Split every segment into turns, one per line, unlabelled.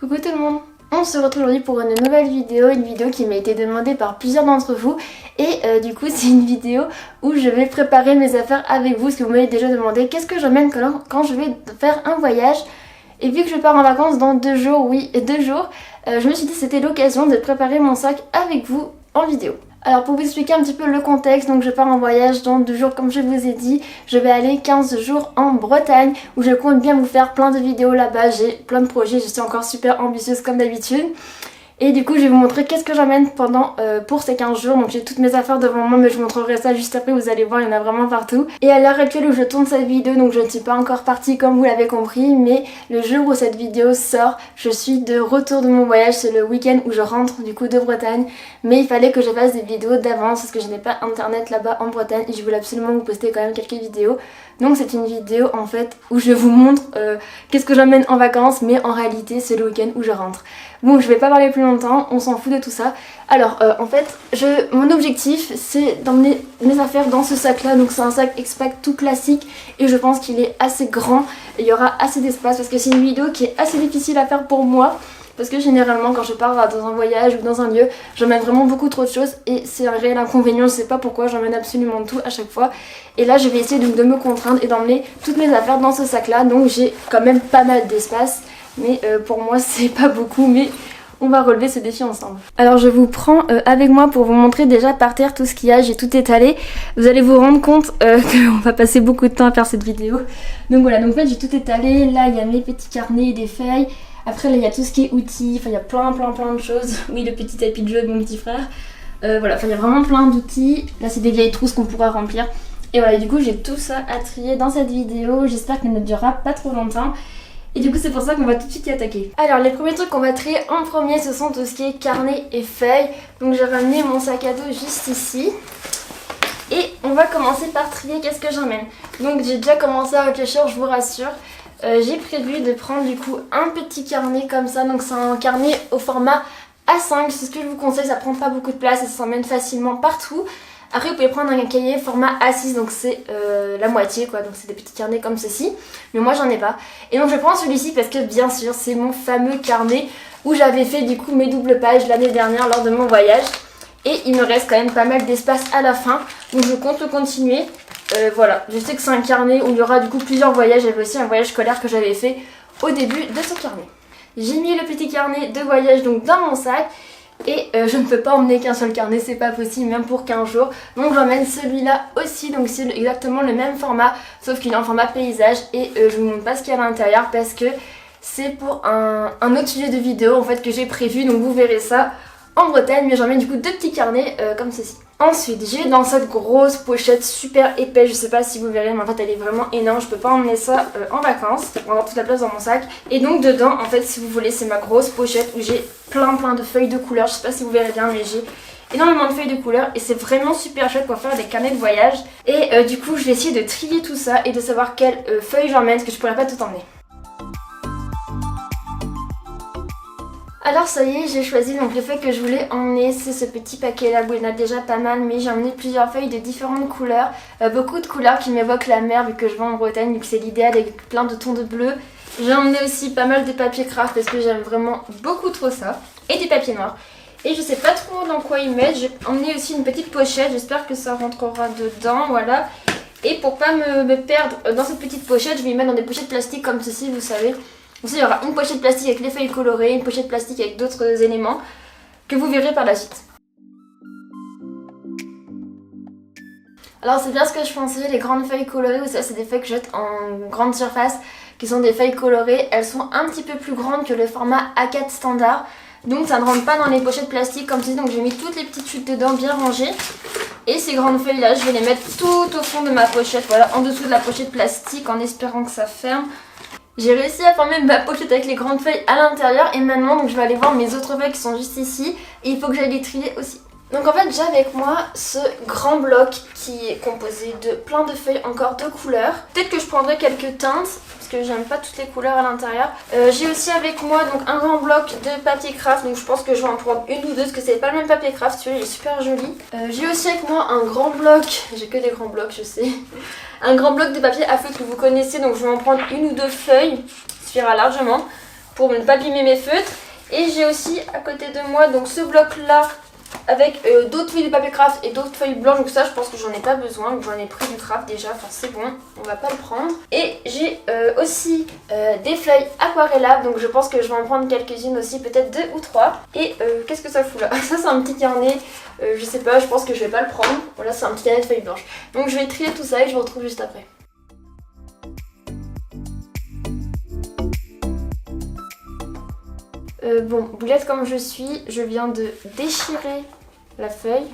Coucou tout le monde, on se retrouve aujourd'hui pour une nouvelle vidéo, qui m'a été demandée par plusieurs d'entre vous et du coup c'est une vidéo où je vais préparer mes affaires avec vous parce que vous m'avez déjà demandé qu'est-ce que j'emmène quand je vais faire un voyage. Et vu que je pars en vacances dans 2 jours, je me suis dit que c'était l'occasion de préparer mon sac avec vous en vidéo. Alors pour vous expliquer un petit peu le contexte, donc je pars en voyage dans 2 jours comme je vous ai dit. Je vais aller 15 jours en Bretagne où je compte bien vous faire plein de vidéos là-bas. J'ai plein de projets, je suis encore super ambitieuse comme d'habitude. Et du coup je vais vous montrer qu'est-ce que j'emmène pour ces 15 jours. Donc j'ai toutes mes affaires devant moi mais je vous montrerai ça juste après, vous allez voir, il y en a vraiment partout. Et à l'heure actuelle où je tourne cette vidéo, donc je ne suis pas encore partie comme vous l'avez compris, mais le jour où cette vidéo sort, je suis de retour de mon voyage. C'est le week-end où je rentre du coup de Bretagne. Mais il fallait que je fasse des vidéos d'avance parce que je n'ai pas internet là-bas en Bretagne et je voulais absolument vous poster quand même quelques vidéos. Donc c'est une vidéo en fait où je vous montre qu'est-ce que j'emmène en vacances, mais en réalité c'est le week-end où je rentre. Bon, je vais pas parler plus longtemps, on s'en fout de tout ça. Alors en fait, mon objectif c'est d'emmener mes affaires dans ce sac là. Donc c'est un sac X-Pack tout classique et je pense qu'il est assez grand. Il y aura assez d'espace parce que c'est une vidéo qui est assez difficile à faire pour moi. Parce que généralement quand je pars dans un voyage ou dans un lieu, j'emmène vraiment beaucoup trop de choses et c'est un réel inconvénient, je sais pas pourquoi, j'emmène absolument tout à chaque fois. Et là je vais essayer de me contraindre et d'emmener toutes mes affaires dans ce sac là, donc j'ai quand même pas mal d'espace. Mais pour moi c'est pas beaucoup, mais on va relever ce défi ensemble. Alors je vous prends avec moi pour vous montrer déjà par terre tout ce qu'il y a, j'ai tout étalé. Vous allez vous rendre compte qu'on va passer beaucoup de temps à faire cette vidéo. Donc voilà, donc en fait j'ai tout étalé, là il y a mes petits carnets et des feuilles. Après là il y a tout ce qui est outils, enfin il y a plein de choses. Oui, le petit tapis de jeu de mon petit frère. Voilà, enfin il y a vraiment plein d'outils. Là c'est des vieilles trousses qu'on pourra remplir. Et voilà, du coup j'ai tout ça à trier dans cette vidéo. J'espère qu'elle ne durera pas trop longtemps. Et du coup c'est pour ça qu'on va tout de suite y attaquer. Alors les premiers trucs qu'on va trier en premier ce sont tout ce qui est carnet et feuilles. Donc j'ai ramené mon sac à dos juste ici. Et on va commencer par trier qu'est-ce que j'emmène. Donc j'ai déjà commencé à réfléchir, je vous rassure. J'ai prévu de prendre du coup un petit carnet comme ça, donc c'est un carnet au format A5, c'est ce que je vous conseille, ça prend pas beaucoup de place et ça s'emmène facilement partout. Après vous pouvez prendre un cahier format A6, donc c'est la moitié quoi, donc c'est des petits carnets comme ceci, mais moi j'en ai pas. Et donc je prends celui-ci parce que bien sûr c'est mon fameux carnet où j'avais fait du coup mes doubles pages l'année dernière lors de mon voyage. Et il me reste quand même pas mal d'espace à la fin, donc je compte le continuer. Voilà, je sais que c'est un carnet où il y aura du coup plusieurs voyages. Il y avait aussi un voyage scolaire que j'avais fait au début de ce carnet. J'ai mis le petit carnet de voyage donc dans mon sac. Et je ne peux pas emmener qu'un seul carnet, c'est pas possible même pour 15 jours. Donc j'emmène celui-là aussi, donc c'est exactement le même format, sauf qu'il est en format paysage. Et je vous montre pas ce qu'il y a à l'intérieur parce que c'est pour un autre sujet de vidéo en fait que j'ai prévu. Donc vous verrez ça en Bretagne, mais j'emmène du coup 2 petits carnets comme ceci. Ensuite, j'ai dans cette grosse pochette super épaisse, je sais pas si vous verrez, mais en fait elle est vraiment énorme, je peux pas emmener ça en vacances, ça prendra toute la place dans mon sac. Et donc dedans, en fait si vous voulez, c'est ma grosse pochette où j'ai plein de feuilles de couleurs, je sais pas si vous verrez bien, mais j'ai énormément de feuilles de couleurs et c'est vraiment super chouette pour faire des carnets de voyage. Et du coup, je vais essayer de trier tout ça et de savoir quelles feuilles j'emmène, parce que je pourrais pas tout emmener. Alors ça y est, j'ai choisi donc les feuilles que je voulais emmener, c'est ce petit paquet là où il y en a déjà pas mal, mais j'ai emmené plusieurs feuilles de différentes couleurs, beaucoup de couleurs qui m'évoquent la mer vu que je vais en Bretagne, vu que c'est l'idéal avec plein de tons de bleu. J'ai emmené aussi pas mal de papier craft parce que j'aime vraiment beaucoup trop ça, et du papier noir. Et je sais pas trop dans quoi y mettre, j'ai emmené aussi une petite pochette, j'espère que ça rentrera dedans, voilà. Et pour pas me perdre dans cette petite pochette, je vais y mettre dans des pochettes plastiques comme ceci, vous savez. Ensuite, il y aura une pochette plastique avec les feuilles colorées, une pochette plastique avec d'autres éléments que vous verrez par la suite. Alors c'est bien ce que je pensais, les grandes feuilles colorées, ça c'est des feuilles que je jette en grande surface, qui sont des feuilles colorées. Elles sont un petit peu plus grandes que le format A4 standard, donc ça ne rentre pas dans les pochettes plastiques comme ceci. Donc j'ai mis toutes les petites chutes dedans bien rangées. Et ces grandes feuilles là, je vais les mettre tout au fond de ma pochette, voilà, en dessous de la pochette plastique en espérant que ça ferme. J'ai réussi à former ma pochette avec les grandes feuilles à l'intérieur et maintenant donc je vais aller voir mes autres feuilles qui sont juste ici et il faut que j'aille les trier aussi. Donc en fait j'ai avec moi ce grand bloc qui est composé de plein de feuilles encore de couleurs. Peut-être que je prendrai quelques teintes parce que j'aime pas toutes les couleurs à l'intérieur. J'ai aussi avec moi donc un grand bloc de papier craft, donc je pense que je vais en prendre une ou deux parce que c'est pas le même papier craft, celui-là il est super joli. J'ai aussi avec moi un grand bloc, j'ai que des grands blocs je sais. Un grand bloc de papier à feutre que vous connaissez, donc je vais en prendre une ou deux feuilles, ça suffira largement. pour ne pas abîmer mes feutres. Et j'ai aussi à côté de moi donc ce bloc là avec d'autres feuilles de papier craft et d'autres feuilles blanches. Donc ça je pense que j'en ai pas besoin, donc j'en ai pris du craft déjà, enfin c'est bon, on va pas le prendre. Et j'ai aussi des feuilles aquarellables, donc je pense que je vais en prendre quelques-unes aussi, peut-être 2 ou 3. Et qu'est-ce que ça fout là? Ça c'est un petit carnet, je sais pas, je pense que je vais pas le prendre. Voilà, c'est un petit carnet de feuilles blanches. Donc je vais trier tout ça et je vous retrouve juste après. Bon, boulette comme je suis, je viens de déchirer la feuille.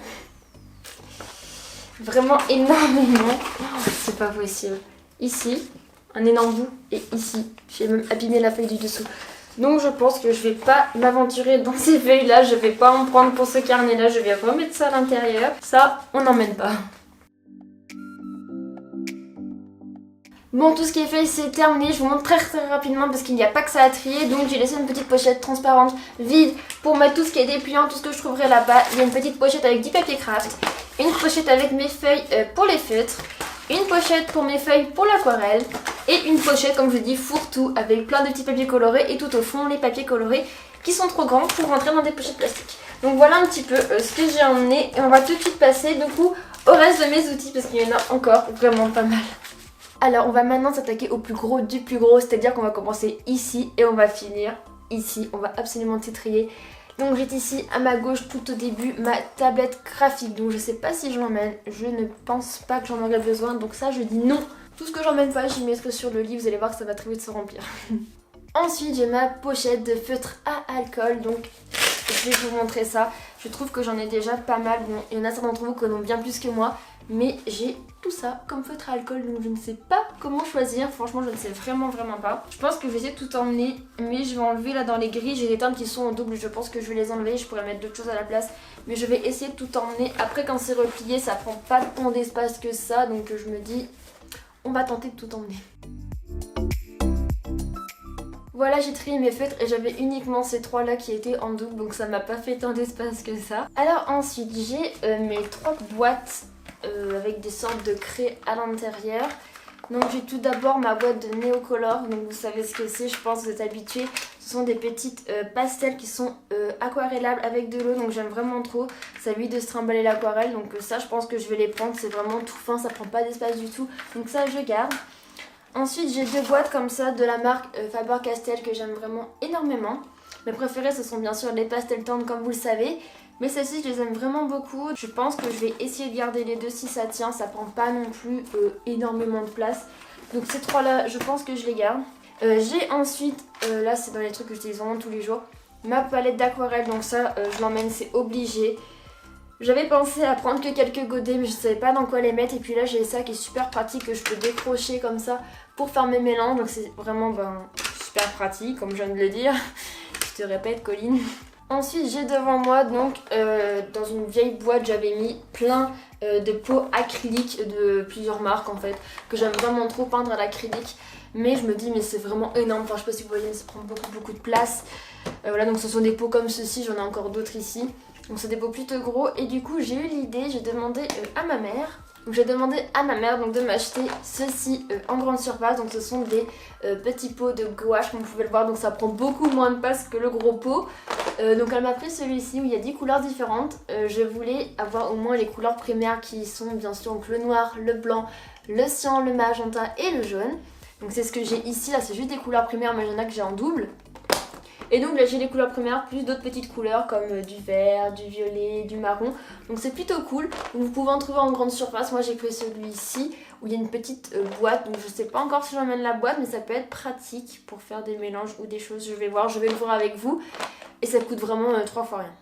Vraiment énormément. Oh, c'est pas possible. Ici, un énorme bout. Et ici, j'ai même abîmé la feuille du dessous. Donc je pense que je vais pas m'aventurer dans ces feuilles là. Je vais pas en prendre pour ce carnet là. Je vais remettre ça à l'intérieur. Ça, on n'emmène pas. Bon, tout ce qui est fait, c'est terminé. Je vous montre très rapidement parce qu'il n'y a pas que ça à trier. Donc j'ai laissé une petite pochette transparente vide pour mettre tout ce qui est dépliant, tout ce que je trouverai là-bas. Il y a une petite pochette avec du papier craft, une pochette avec mes feuilles pour les feutres, une pochette pour mes feuilles pour l'aquarelle et une pochette, comme je dis, fourre-tout avec plein de petits papiers colorés et tout au fond les papiers colorés qui sont trop grands pour rentrer dans des pochettes plastiques. Donc voilà un petit peu ce que j'ai emmené et on va tout de suite passer du coup au reste de mes outils parce qu'il y en a encore vraiment pas mal. Alors on va maintenant s'attaquer au plus gros du plus gros, c'est-à-dire qu'on va commencer ici et on va finir ici. On va absolument trier. Donc j'ai ici à ma gauche tout au début ma tablette graphique. Donc je sais pas si je l'emmène, je ne pense pas que j'en aurai besoin. Donc ça je dis non. Tout ce que j'emmène pas, j'y mettrai sur le lit, vous allez voir que ça va très vite se remplir. Ensuite j'ai ma pochette de feutre à alcool, donc je vais vous montrer ça. Je trouve que j'en ai déjà pas mal. Bon, il y en a certains d'entre vous qui en ont bien plus que moi. Mais j'ai tout ça comme feutre à alcool, donc je ne sais pas comment choisir. Franchement, je ne sais vraiment pas. Je pense que je vais essayer de tout emmener, mais je vais enlever là dans les grilles. J'ai des teintes qui sont en double, je pense que je vais les enlever. Je pourrais mettre d'autres choses à la place, mais je vais essayer de tout emmener. Après, quand c'est replié, ça prend pas tant d'espace que ça, donc je me dis, on va tenter de tout emmener. Voilà, j'ai trié mes feutres et j'avais uniquement ces trois là qui étaient en double, donc ça m'a pas fait tant d'espace que ça. Alors ensuite, j'ai mes 3 boîtes avec des sortes de craies à l'intérieur. Donc j'ai tout d'abord ma boîte de Neocolor, donc vous savez ce que c'est, je pense que vous êtes habitués. Ce sont des petites pastels qui sont aquarellables avec de l'eau, donc j'aime vraiment trop. Ça évite de se trimballer l'aquarelle, donc ça je pense que je vais les prendre, c'est vraiment tout fin, ça prend pas d'espace du tout, donc ça je garde. Ensuite j'ai 2 boîtes comme ça de la marque Faber-Castell que j'aime vraiment énormément. Mes préférés ce sont bien sûr les pastels tendres comme vous le savez. Mais celles-ci je les aime vraiment beaucoup. Je pense que je vais essayer de garder les deux si ça tient. Ça prend pas non plus énormément de place. Donc ces 3 là je pense que je les garde. J'ai ensuite, là c'est dans les trucs que j'utilise vraiment tous les jours, ma palette d'aquarelle. Donc ça je l'emmène, c'est obligé. J'avais pensé à prendre que quelques godets mais je savais pas dans quoi les mettre. Et puis là j'ai ça qui est super pratique que je peux décrocher comme ça pour faire mes mélanges. Donc c'est vraiment super pratique comme je viens de le dire. Je te répète Colline. Ensuite j'ai devant moi donc dans une vieille boîte j'avais mis plein de pots acryliques de plusieurs marques en fait, que j'aime vraiment trop peindre à l'acrylique. Mais je me dis mais c'est vraiment énorme, enfin je sais pas si vous voyez mais ça prend beaucoup de place. Voilà, donc ce sont des pots comme ceci, j'en ai encore d'autres ici. Donc c'est des pots plutôt gros et du coup j'ai eu l'idée, j'ai demandé à ma mère. Donc j'ai demandé à ma mère donc, de m'acheter ceci en grande surface. Donc ce sont des petits pots de gouache comme vous pouvez le voir. Donc ça prend beaucoup moins de place que le gros pot. Donc elle m'a pris celui-ci où il y a 10 couleurs différentes. Je voulais avoir au moins les couleurs primaires qui sont bien sûr donc, le noir, le blanc, le cyan, le magenta et le jaune. Donc c'est ce que j'ai ici, là c'est juste des couleurs primaires mais il y en a que j'ai en double. Et donc là j'ai les couleurs primaires plus d'autres petites couleurs comme du vert, du violet, du marron. Donc c'est plutôt cool. Donc, vous pouvez en trouver en grande surface. Moi j'ai pris celui-ci où il y a une petite boîte. Donc je sais pas encore si j'emmène la boîte mais ça peut être pratique pour faire des mélanges ou des choses. Je vais voir, je vais le voir avec vous. Et ça coûte vraiment 3 fois rien.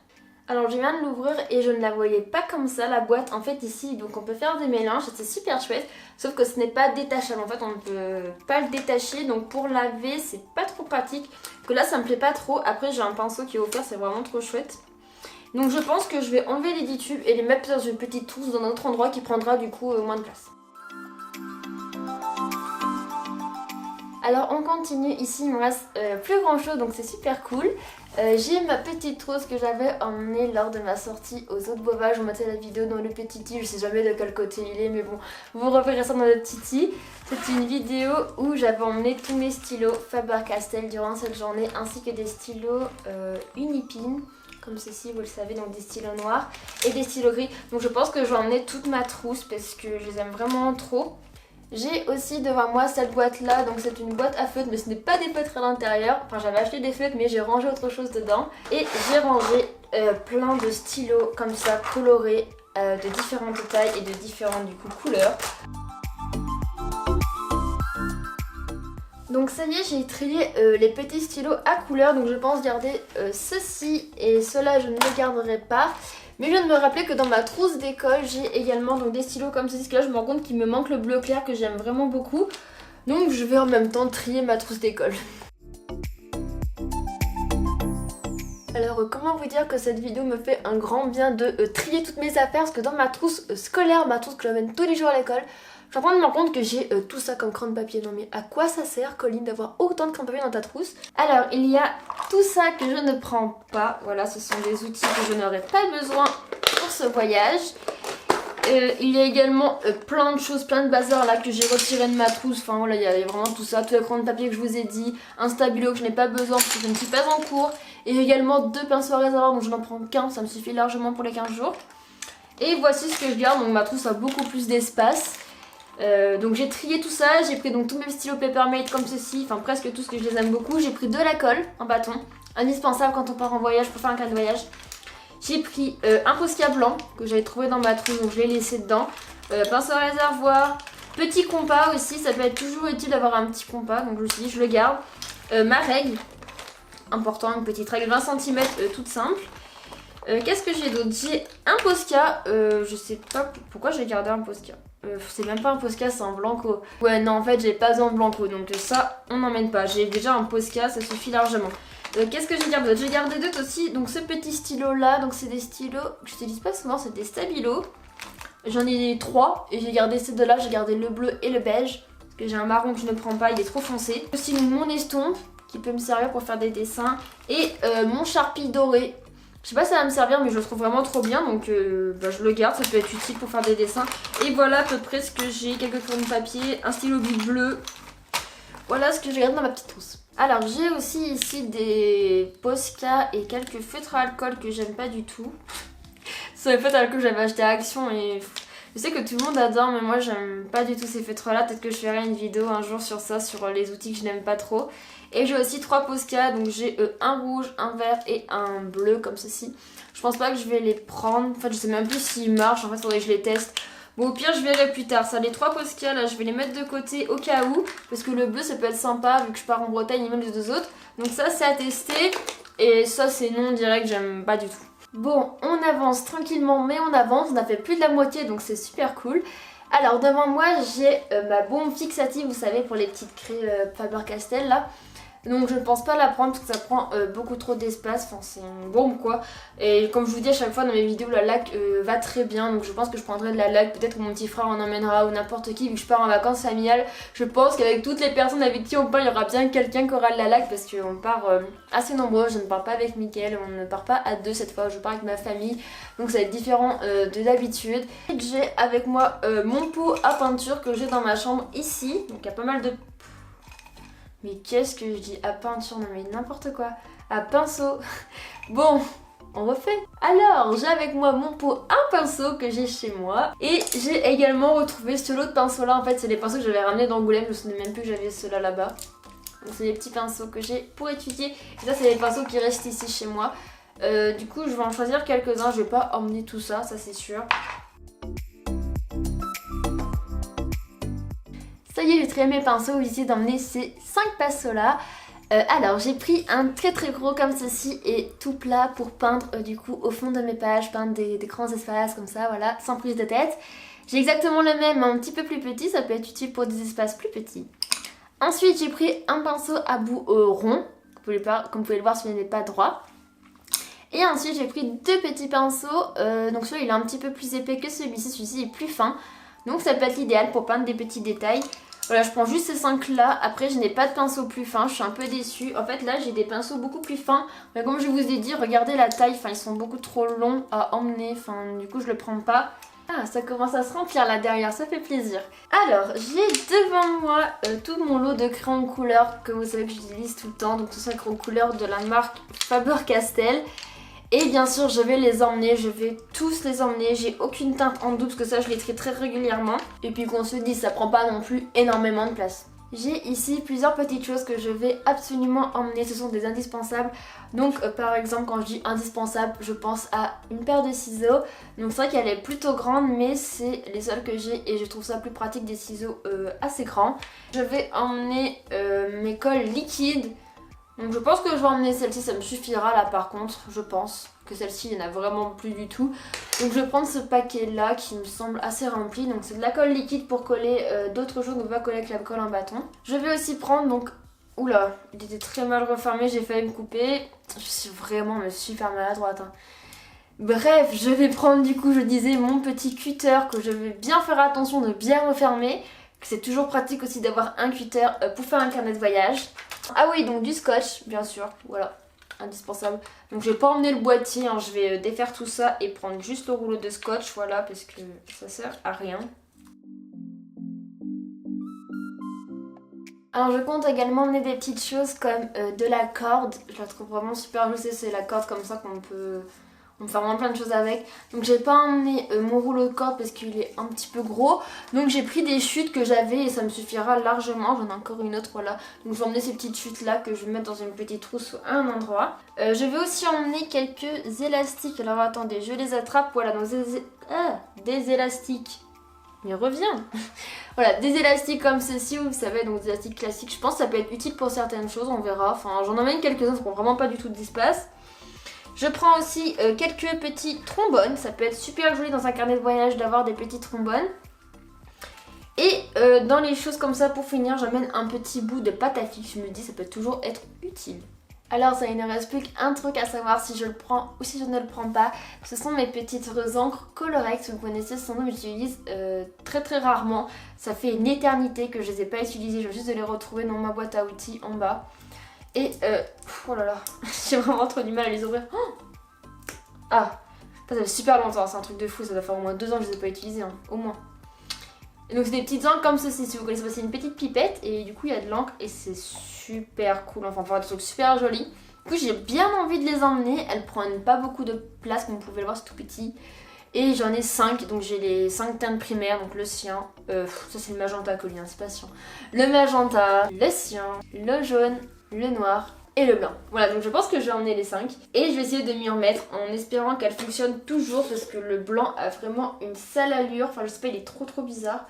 Alors je viens de l'ouvrir et je ne la voyais pas comme ça la boîte. En fait ici donc on peut faire des mélanges, c'est super chouette. Sauf que ce n'est pas détachable, en fait on ne peut pas le détacher. Donc pour laver c'est pas trop pratique. Que là ça me plaît pas trop. Après j'ai un pinceau qui est offert, c'est vraiment trop chouette. Donc je pense que je vais enlever les 10 tubes et les mettre dans une petite trousse dans un autre endroit qui prendra du coup moins de place. Alors on continue, ici il me reste plus grand chose donc c'est super cool. J'ai ma petite trousse que j'avais emmenée lors de ma sortie aux eaux de Beauvais. Je vous mettrai la vidéo dans le petit i, je sais jamais de quel côté il est mais bon, vous reverrez ça dans le petit i. C'est une vidéo où j'avais emmené tous mes stylos Faber-Castell durant cette journée ainsi que des stylos Unipin. Comme ceci, vous le savez, donc des stylos noirs et des stylos gris. Donc je pense que je vais emmener toute ma trousse parce que je les aime vraiment trop. J'ai aussi devant moi cette boîte là, donc c'est une boîte à feutres mais ce n'est pas des feutres à l'intérieur. Enfin j'avais acheté des feutres mais j'ai rangé autre chose dedans. Et j'ai rangé plein de stylos comme ça colorés de différentes tailles et de différentes du coup couleurs. Donc ça y est, j'ai trié les petits stylos à couleur, donc je pense garder ceci et cela je ne les garderai pas. Mais je viens de me rappeler que dans ma trousse d'école, j'ai également donc des stylos comme ceci, parce que là je me rends compte qu'il me manque le bleu clair que j'aime vraiment beaucoup. Donc je vais en même temps trier ma trousse d'école. Alors comment vous dire que cette vidéo me fait un grand bien de trier toutes mes affaires, parce que dans ma trousse scolaire, ma trousse que j'amène tous les jours à l'école, je suis en train de me rendre compte que j'ai tout ça comme crayon de papier. Non mais à quoi ça sert, Colline, d'avoir autant de crayon de papier dans ta trousse? Alors il y a tout ça que je ne prends pas. Voilà, ce sont des outils que je n'aurai pas besoin pour ce voyage. Il y a également plein de choses, plein de bazar là que j'ai retiré de ma trousse. Enfin voilà, il y a vraiment tout ça, tous les crayons de papier que je vous ai dit, un stabilo que je n'ai pas besoin parce que je ne suis pas en cours. Et également 2 pinceaux à réservoir, donc je n'en prends qu'un, ça me suffit largement pour les 15 jours. Et voici ce que je garde, donc ma trousse a beaucoup plus d'espace. Donc j'ai trié tout ça, j'ai pris donc tous mes stylos Papermate comme ceci, enfin presque tous, que je les aime beaucoup. J'ai pris de la colle en bâton, indispensable quand on part en voyage pour faire un cas de voyage. J'ai pris un Posca blanc que j'avais trouvé dans ma trousse, donc je l'ai laissé dedans. Pinceau à réservoir, petit compas aussi, ça peut être toujours utile d'avoir un petit compas, donc je me suis dit je le garde. Ma règle, important, une petite règle 20 cm toute simple. Qu'est-ce que j'ai d'autre? J'ai un Posca, je sais pas pourquoi j'ai gardé un Posca. C'est même pas un Posca, c'est un Blanco. Ouais non en fait j'ai pas un Blanco, donc ça on n'emmène pas. J'ai déjà un Posca, ça suffit largement. Qu'est-ce que j'ai gardé? J'ai gardé d'autres aussi, donc ce petit stylo là, donc c'est des stylos que j'utilise pas souvent, c'est des stabilos. J'en ai 3 et j'ai gardé ces deux là, j'ai gardé le bleu et le beige. Parce que j'ai un marron que je ne prends pas, il est trop foncé. Aussi mon estompe qui peut me servir pour faire des dessins. Et mon Sharpie doré. Je sais pas si ça va me servir mais je le trouve vraiment trop bien, donc je le garde, ça peut être utile pour faire des dessins. Et voilà à peu près ce que j'ai, quelques crayons de papier, un stylo Bic bleu. Voilà ce que j'ai gardé dans ma petite trousse. Alors j'ai aussi ici des Posca et quelques feutres à alcool que j'aime pas du tout. C'est les feutres à alcool que j'avais acheté à Action et je sais que tout le monde adore mais moi j'aime pas du tout ces feutres là. Peut-être que je ferai une vidéo un jour sur ça, sur les outils que je n'aime pas trop. Et j'ai aussi 3 Posca, donc j'ai un rouge, un vert et un bleu comme ceci. Je pense pas que je vais les prendre, en fait je sais même plus s'ils marchent, en fait faudrait que je les teste. Bon au pire je verrai plus tard, ça les 3 Posca là je vais les mettre de côté au cas où. Parce que le bleu ça peut être sympa vu que je pars en Bretagne et même les 2 autres. Donc ça c'est à tester et ça c'est non direct, j'aime pas du tout. Bon on avance tranquillement mais on avance, on a fait plus de la moitié donc c'est super cool. Alors devant moi j'ai ma bombe fixative, vous savez pour les petites craies Faber-Castell là. Donc je ne pense pas la prendre parce que ça prend beaucoup trop d'espace, enfin c'est une bombe quoi. Et comme je vous dis à chaque fois dans mes vidéos la laque va très bien, donc je pense que je prendrai de la laque, peut-être que mon petit frère en emmènera ou n'importe qui vu que je pars en vacances familiales. Je pense qu'avec toutes les personnes avec qui on part il y aura bien quelqu'un qui aura de la laque parce qu'on part assez nombreux. Je ne pars pas avec Mickaël, on ne part pas à 2 cette fois, je pars avec ma famille, donc ça va être différent de d'habitude. J'ai avec moi mon pot à peinture que j'ai dans ma chambre ici, donc il y a pas mal de... Mais qu'est-ce que je dis? À peinture? Non mais n'importe quoi. À pinceau. Bon, on refait. Alors, j'ai avec moi mon pot à pinceau que j'ai chez moi. Et j'ai également retrouvé ce lot de pinceaux là. En fait, c'est les pinceaux que j'avais ramenés d'Angoulême. Je me souvenais même plus que j'avais ceux-là là-bas. Donc c'est les petits pinceaux que j'ai pour étudier. Et ça, c'est les pinceaux qui restent ici chez moi. Du coup, je vais en choisir quelques-uns. Je vais pas emmener tout ça, ça c'est sûr. Ça y est, j'ai trié mes pinceaux, j'ai décidé d'emmener ces 5 pinceaux là. Alors j'ai pris un très gros comme ceci et tout plat pour peindre du coup au fond de mes pages, peindre des grands espaces comme ça, voilà, sans prise de tête. J'ai exactement le même, un petit peu plus petit, ça peut être utile pour des espaces plus petits. Ensuite j'ai pris un pinceau à bout rond, comme vous pouvez le voir si vous n'êtes pas droit. Et ensuite j'ai pris 2 petits pinceaux, donc celui-là il est un petit peu plus épais que celui-ci est plus fin. Donc ça peut être l'idéal pour peindre des petits détails. Voilà, je prends juste ces 5 là. Après, je n'ai pas de pinceau plus fin, je suis un peu déçue. En fait, là, j'ai des pinceaux beaucoup plus fins. Mais comme je vous ai dit, regardez la taille, enfin, ils sont beaucoup trop longs à emmener. Enfin, du coup, je le prends pas. Ah, ça commence à se remplir là derrière, ça fait plaisir. Alors, j'ai devant moi tout mon lot de crayons couleur que vous savez que j'utilise tout le temps. Donc, ce sont les crayons couleur de la marque Faber-Castell. Et bien sûr, je vais les emmener, je vais tous les emmener. J'ai aucune teinte en double parce que ça, je les trie très régulièrement. Et puis qu'on se dise, ça prend pas non plus énormément de place. J'ai ici plusieurs petites choses que je vais absolument emmener, ce sont des indispensables. Donc par exemple quand je dis indispensable, je pense à une paire de ciseaux. Donc c'est vrai qu'elle est plutôt grande mais c'est les seuls que j'ai et je trouve ça plus pratique des ciseaux assez grands. Je vais emmener mes colles liquides. Donc je pense que je vais emmener celle-ci, ça me suffira là par contre, je pense que celle-ci il n'y en a vraiment plus du tout. Donc je vais prendre ce paquet là qui me semble assez rempli, donc c'est de la colle liquide pour coller d'autres choses, on va coller avec la colle en bâton. Je vais aussi prendre donc, oula, il était très mal refermé, j'ai failli me couper, je suis vraiment super maladroite hein. Bref, je vais prendre du coup, je disais, mon petit cutter que je vais bien faire attention de bien refermer. C'est toujours pratique aussi d'avoir un cutter pour faire un carnet de voyage. Ah oui, donc du scotch, bien sûr, voilà, indispensable. Donc je vais pas emmener le boîtier, hein, je vais défaire tout ça et prendre juste le rouleau de scotch, voilà, parce que ça sert à rien. Alors je compte également emmener des petites choses comme de la corde. Je la trouve vraiment super, je sais, c'est la corde comme ça qu'on peut... On peut faire vraiment plein de choses avec. Donc j'ai pas emmené mon rouleau de corde parce qu'il est un petit peu gros. Donc j'ai pris des chutes que j'avais et ça me suffira largement. J'en ai encore une autre là. Donc je vais emmener ces petites chutes là que je vais mettre dans une petite trousse à un endroit. Je vais aussi emmener quelques élastiques. Alors attendez, je les attrape. Voilà, donc des élastiques. Mais reviens. Voilà, des élastiques comme ceci, vous savez, donc des élastiques classiques. Je pense que ça peut être utile pour certaines choses, on verra. Enfin, j'en emmène quelques-uns, ça prend vraiment pas du tout d'espace. Je prends aussi quelques petits trombones, ça peut être super joli dans un carnet de voyage d'avoir des petits trombones. Et dans les choses comme ça, pour finir, j'amène un petit bout de pâte à fixe, je me dis ça peut toujours être utile. Alors ça, il ne reste plus qu'un truc à savoir si je le prends ou si je ne le prends pas. Ce sont mes petites encres Colorex, vous connaissez ce nom, j'utilise très rarement. Ça fait une éternité que je ne les ai pas utilisées, je viens juste de les retrouver dans ma boîte à outils en bas. Et oh là là, j'ai vraiment trop du mal à les ouvrir. Oh ah, ça fait super longtemps, c'est un truc de fou, ça doit faire au moins 2 ans que je les ai pas utilisés, hein, au moins. Et donc c'est des petites encres comme ceci, si vous connaissez pas, c'est une petite pipette et du coup il y a de l'encre et c'est super cool, enfin des trucs super jolis. Du coup j'ai bien envie de les emmener, elles prennent pas beaucoup de place comme vous pouvez le voir, c'est tout petit. Et j'en ai 5, donc j'ai les 5 teintes primaires, donc le cyan, ça c'est le magenta collier, c'est pas cyan. Le magenta, le cyan, le jaune, le noir et le blanc. Voilà, donc je pense que je vais emmener les 5 et je vais essayer de m'y remettre en espérant qu'elle fonctionne toujours parce que le blanc a vraiment une sale allure, enfin je sais pas, il est trop bizarre.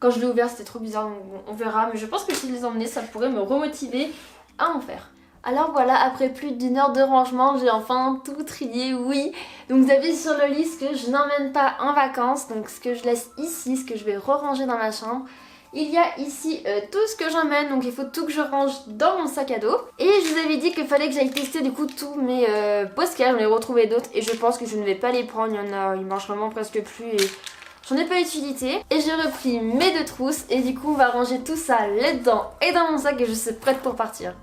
Quand je l'ai ouvert c'était trop bizarre, donc on verra, mais je pense que si je les emmenais ça pourrait me remotiver à en faire. Alors voilà, après plus d'1 heure de rangement, j'ai enfin tout trié, oui. Donc vous avez sur le lit ce que je n'emmène pas en vacances, donc ce que je laisse ici, ce que je vais re-ranger dans ma chambre. Il y a ici tout ce que j'emmène, donc il faut tout que je range dans mon sac à dos. Et je vous avais dit qu'il fallait que j'aille tester du coup tous mes Posca, j'en ai retrouvé d'autres et je pense que je ne vais pas les prendre, il y en a, ils marchent vraiment presque plus et j'en ai pas utilité. Et j'ai repris mes 2 trousses et du coup on va ranger tout ça là-dedans et dans mon sac et je suis prête pour partir.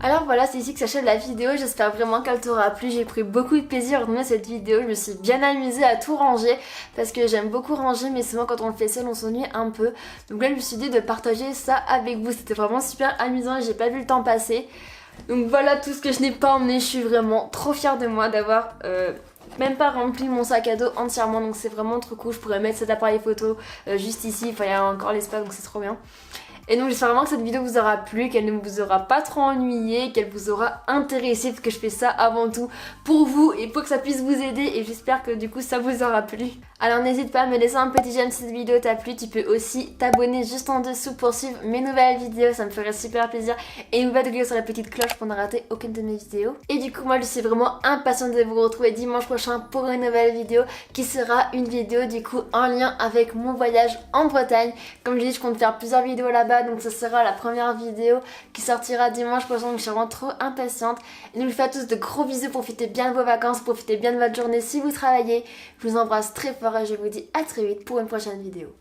Alors voilà, c'est ici que s'achève la vidéo, j'espère vraiment qu'elle t'aura plu, j'ai pris beaucoup de plaisir à tourner cette vidéo, je me suis bien amusée à tout ranger parce que j'aime beaucoup ranger mais souvent quand on le fait seul on s'ennuie un peu. Donc là je me suis dit de partager ça avec vous, c'était vraiment super amusant et j'ai pas vu le temps passer. Donc voilà tout ce que je n'ai pas emmené, je suis vraiment trop fière de moi d'avoir même pas rempli mon sac à dos entièrement, donc c'est vraiment trop cool, je pourrais mettre cet appareil photo juste ici, enfin il y a encore l'espace donc c'est trop bien. Et donc j'espère vraiment que cette vidéo vous aura plu, qu'elle ne vous aura pas trop ennuyé, qu'elle vous aura intéressé parce que je fais ça avant tout pour vous et pour que ça puisse vous aider et j'espère que du coup ça vous aura plu. Alors n'hésite pas à me laisser un petit j'aime si cette vidéo t'a plu, tu peux aussi t'abonner juste en dessous pour suivre mes nouvelles vidéos, ça me ferait super plaisir et n'oublie pas de cliquer sur la petite cloche pour ne rater aucune de mes vidéos. Et du coup moi je suis vraiment impatiente de vous retrouver dimanche prochain pour une nouvelle vidéo qui sera une vidéo du coup en lien avec mon voyage en Bretagne. Comme je dis, je compte faire plusieurs vidéos là-bas. là-bas, donc ce sera la première vidéo qui sortira dimanche prochain, donc je suis vraiment trop impatiente. Et donc je vous fais à tous de gros bisous, profitez bien de vos vacances, profitez bien de votre journée si vous travaillez. Je vous embrasse très fort et je vous dis à très vite pour une prochaine vidéo.